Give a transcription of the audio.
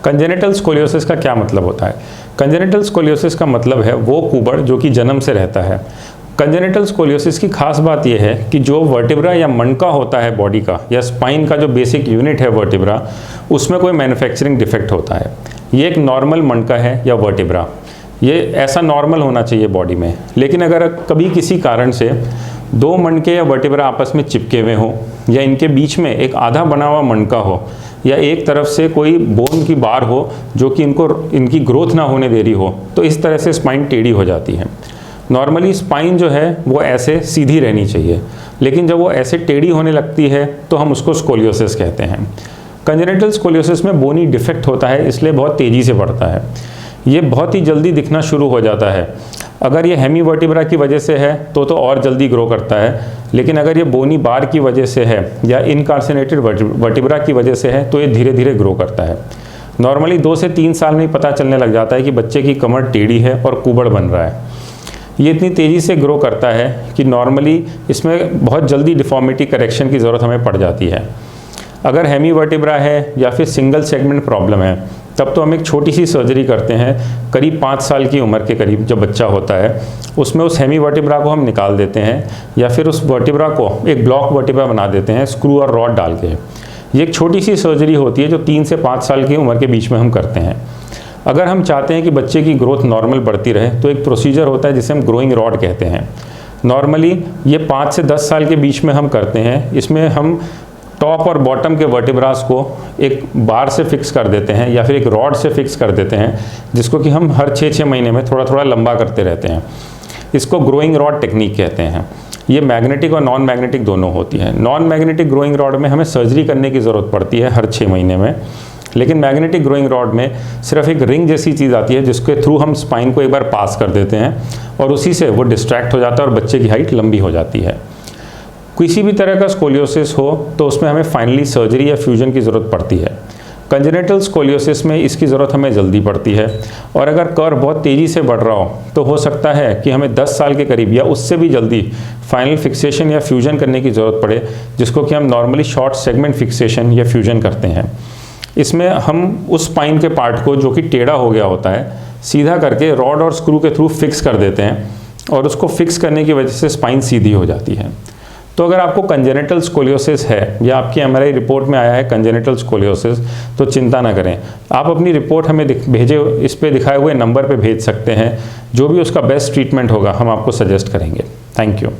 Congenital scoliosis का क्या मतलब होता है? कंजेनिटल स्कोलियोसिस का मतलब है वो कुबड़ जो कि जन्म से रहता है। कंजेनिटल स्कोलियोसिस की खास बात यह है कि जो वर्टिब्रा या मणका होता है बॉडी का, या स्पाइन का जो बेसिक यूनिट है वर्टिब्रा, उसमें कोई मैन्युफैक्चरिंग डिफेक्ट होता है। ये एक नॉर्मल मणका है या वर्टिब्रा, ये ऐसा नॉर्मल होना चाहिए बॉडी में। लेकिन अगर कभी किसी कारण से दो मणके या वर्टिब्रा आपस में चिपके हुए हों, या इनके बीच में एक आधा बना हुआ मणका हो, या एक तरफ से कोई बोन की बार हो जो कि इनकी ग्रोथ ना होने दे रही हो, तो इस तरह से स्पाइन टेढ़ी हो जाती है। नॉर्मली स्पाइन जो है वो ऐसे सीधी रहनी चाहिए, लेकिन जब वो ऐसे टेढ़ी होने लगती है तो हम उसको स्कोलियोसिस कहते हैं। कंजेनिटल स्कोलियोसिस में बोनी डिफेक्ट होता है, इसलिए बहुत तेज़ी से बढ़ता है। ये बहुत ही जल्दी दिखना शुरू हो जाता है। अगर ये हेमी वर्टिब्रा की वजह से है तो और जल्दी ग्रो करता है, लेकिन अगर ये बोनी बार की वजह से है या इनकार्सिनेटेड वर्टिब्रा की वजह से है तो ये धीरे धीरे ग्रो करता है। नॉर्मली 2 से 3 साल में ही पता चलने लग जाता है कि बच्चे की कमर टेढ़ी है और कुबड़ बन रहा है। ये इतनी तेज़ी से ग्रो करता है कि नॉर्मली इसमें बहुत जल्दी डिफॉर्मिटी करेक्शन की ज़रूरत हमें पड़ जाती है। अगर हेमी वर्टिब्रा है या फिर सिंगल सेगमेंट प्रॉब्लम है, तब तो हम एक छोटी सी सर्जरी करते हैं। करीब 5 साल की उम्र के करीब जब बच्चा होता है, उसमें उस हेमी वर्टिब्रा को हम निकाल देते हैं, या फिर उस वर्टिब्रा को एक ब्लॉक वर्टिब्रा बना देते हैं स्क्रू और रॉड डाल के। ये एक छोटी सी सर्जरी होती है जो 3 से 5 साल की उम्र के बीच में हम करते हैं। अगर हम चाहते हैं कि बच्चे की ग्रोथ नॉर्मल बढ़ती रहे तो एक प्रोसीजर होता है जिसे हम ग्रोइंग रॉड कहते हैं। नॉर्मली ये 5 से 10 साल के बीच में हम करते हैं। इसमें हम टॉप और बॉटम के वर्टिब्रास को एक बार से फिक्स कर देते हैं या फिर एक रॉड से फिक्स कर देते हैं, जिसको कि हम हर 6-6 महीने में थोड़ा थोड़ा लंबा करते रहते हैं। इसको ग्रोइंग रॉड टेक्निक कहते हैं। ये मैग्नेटिक और नॉन मैग्नेटिक दोनों होती है। नॉन मैग्नेटिक ग्रोइंग रॉड में हमें सर्जरी करने की ज़रूरत पड़ती है हर 6 महीने में, लेकिन मैग्नेटिक ग्रोइंग रॉड में सिर्फ एक रिंग जैसी चीज़ आती है जिसके थ्रू हम स्पाइन को एक बार पास कर देते हैं और उसी से वो डिस्ट्रैक्ट हो जाता है और बच्चे की हाइट लंबी हो जाती है। किसी भी तरह का स्कोलियोसिस हो तो उसमें हमें फाइनली सर्जरी या फ्यूजन की ज़रूरत पड़ती है। कंजेनिटल स्कोलियोसिस में इसकी ज़रूरत हमें जल्दी पड़ती है, और अगर कर्व बहुत तेज़ी से बढ़ रहा हो तो हो सकता है कि हमें 10 साल के करीब या उससे भी जल्दी फाइनल फिक्सेशन या फ्यूजन करने की ज़रूरत पड़े, जिसको कि हम नॉर्मली शॉर्ट सेगमेंट फिक्सेशन या फ्यूजन करते हैं। इसमें हम उस स्पाइन के पार्ट को जो कि टेढ़ा हो गया होता है, सीधा करके रॉड और स्क्रू के थ्रू फिक्स कर देते हैं, और उसको फिक्स करने की वजह से स्पाइन सीधी हो जाती है। तो अगर आपको कंजेनिटल स्कोलियोसिस है या आपकी एमआरआई रिपोर्ट में आया है कंजेनिटल स्कोलियोसिस, तो चिंता ना करें। आप अपनी रिपोर्ट हमें भेजे, इस पे दिखाए हुए नंबर पे भेज सकते हैं। जो भी उसका बेस्ट ट्रीटमेंट होगा हम आपको सजेस्ट करेंगे। Thank you.